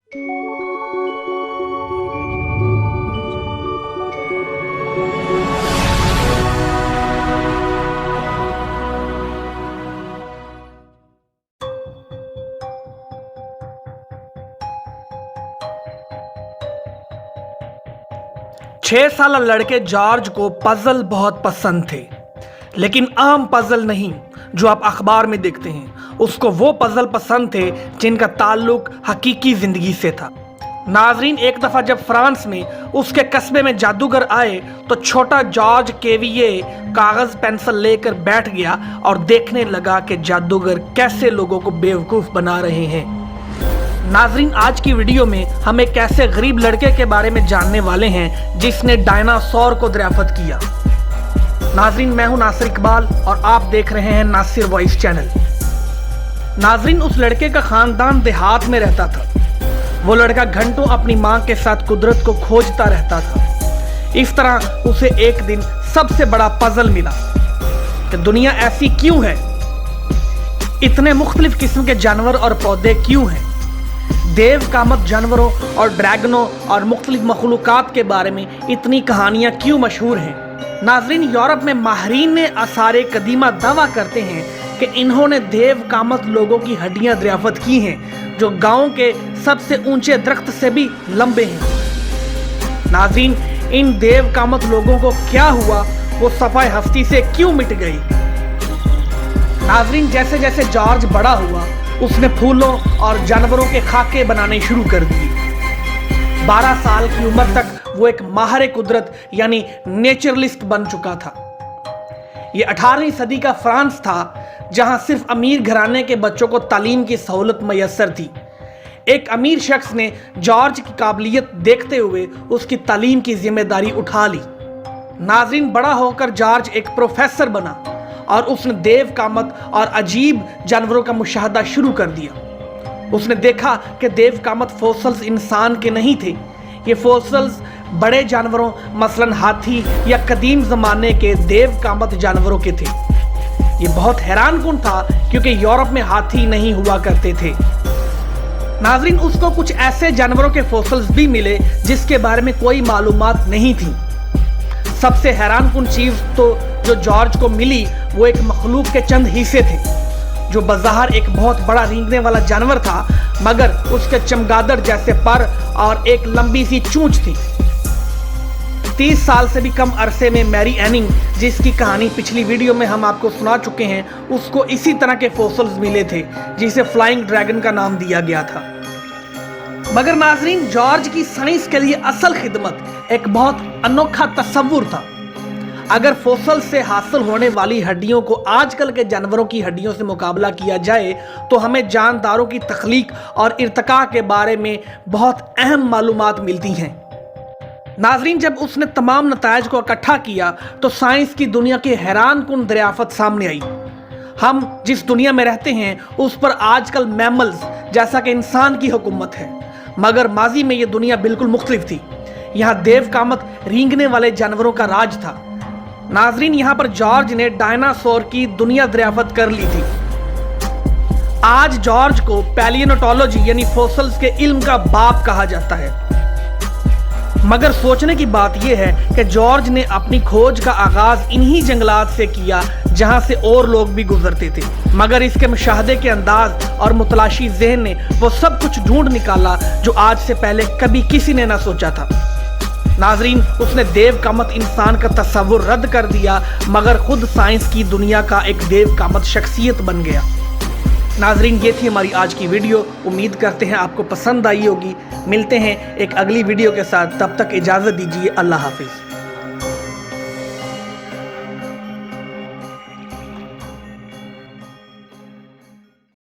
छह साल लड़के जॉर्ज को पजल बहुत पसंद थे, लेकिन आम पजल नहीं जो आप अखबार में देखते हैं। उसको वो पजल पसंद थे जिनका ताल्लुक हकीकी जिंदगी से था। नाजरीन, एक दफ़ा जब फ्रांस में उसके कस्बे में जादूगर आए तो छोटा जॉर्ज केविये कागज़ पेंसिल लेकर बैठ गया और देखने लगा कि जादूगर कैसे लोगों को बेवकूफ़ बना रहे हैं। नाजरीन, आज की वीडियो में हम एक ऐसे गरीब लड़के के बारे में जानने वाले हैं जिसने डायनासोर को दरियाफ्त किया। नाजरीन, मैं हूं नासिर इकबाल और आप देख रहे हैं नासिर वॉइस चैनल। नाजरीन, उस लड़के का खानदान देहात में रहता था। वो लड़का घंटों अपनी मां के साथ कुदरत को खोजता रहता था। इस तरह उसे एक दिन सबसे बड़ा पजल मिला कि दुनिया ऐसी क्यों है, इतने मुख्तलिफ किस्म के जानवर और पौधे क्यों हैं, देव कामत जानवरों और ड्रैगनों और मुख्तलिफ मखलूक़ात के बारे में इतनी कहानियाँ क्यों मशहूर हैं। नाजरीन, यूरोप में माहरीन आसारे कदीमा दावा करते हैं कि इन्होंने देव कामत लोगों की हड्डियाँ दरियाफ्त की हैं जो गांव के सबसे ऊंचे दरख्त से भी लंबे हैं। नाजरीन, इन देव कामत लोगों को क्या हुआ, वो सफाए हस्ती से क्यों मिट गई। नाजरीन, जैसे जैसे जॉर्ज बड़ा हुआ उसने फूलों और जानवरों के खाके बनाने शुरू कर दिए। 12 साल की उम्र तक वो एक माहिर कुदरत यानी नेचरलिस्ट बन चुका था। ये 18वीं सदी का फ्रांस था जहां सिर्फ अमीर घराने के बच्चों को तालीम की सहूलत मैसर थी। एक अमीर शख्स ने जॉर्ज की काबिलियत देखते हुए उसकी तालीम की जिम्मेदारी उठा ली। नाजरीन, बड़ा होकर जॉर्ज एक प्रोफेसर बना और उसने देव कामत और अजीब जानवरों का मुशाहदा शुरू कर दिया। उसने देखा कि देव कामत फोसिल्स इंसान के नहीं थे, ये फोसिल्स बड़े जानवरों मसलन हाथी या कदीम ज़माने के देव कामत जानवरों के थे। ये बहुत हैरानकुन था क्योंकि यूरोप में हाथी नहीं हुआ करते थे। नाजरीन, उसको कुछ ऐसे जानवरों के फोसिल्स भी मिले जिसके बारे में कोई मालूमात नहीं थी। सबसे हैरानकुन चीज़ तो जो जॉर्ज को मिली वो एक मखलूक के चंद हिस्से थे जो बज़ाहिर एक बहुत बड़ा रेंगने वाला जानवर था, मगर उसके चमगादड़ जैसे पर और एक लंबी सी चूंच थी। 30 साल से भी कम अरसे में मैरी एनिंग, जिसकी कहानी पिछली वीडियो में हम आपको सुना चुके हैं, उसको इसी तरह के फोसिल्स मिले थे जिसे फ्लाइंग ड्रैगन का नाम दिया गया था। मगर नाजरीन, जॉर्ज की साइंस के लिए असल खिदमत एक बहुत अनोखा तस्वुर था। अगर फोसिल से हासिल होने वाली हड्डियों को आजकल के जानवरों की हड्डियों से मुकाबला किया जाए तो हमें जानदारों की तख्लीक और इर्तिका के बारे में बहुत अहम मालूमात मिलती हैं। नाजरीन, जब उसने तमाम नतायज को इकट्ठा किया तो साइंस की दुनिया की हैरानकुन दरियाफ्त सामने आई। हम जिस दुनिया में रहते हैं उस पर आजकल मैमल्स जैसा कि इंसान की हुकूमत है, मगर माजी में ये दुनिया बिल्कुल मुख्तलिफ थी। यहाँ देव कामत रेंगने वाले जानवरों का राज था। नाजरीन, यहाँ पर जॉर्ज ने डायनासोर की दुनिया दरियाफ्त कर ली थी। आज जॉर्ज को पैलियोंटोलॉजी यानी फोसिल्स के इल्म का बाप कहा जाता है। मगर सोचने की बात यह है कि जॉर्ज ने अपनी खोज का आगाज इन्हीं जंगलात से किया जहां से और लोग भी गुजरते थे, मगर इसके मुशाहदे के अंदाज और मुतलाशी ज़हन ने वो सब कुछ ढूंढ निकाला जो आज से पहले कभी किसी ने ना सोचा था। नाजरीन, उसने देव कामत इंसान का तस्वुर रद्द कर दिया, मगर खुद साइंस की दुनिया का एक देव कामत शख्सियत बन गया। नाजरीन, ये थी हमारी आज की वीडियो। उम्मीद करते हैं आपको पसंद आई होगी। मिलते हैं एक अगली वीडियो के साथ, तब तक इजाज़त दीजिए। अल्लाह हाफिज़।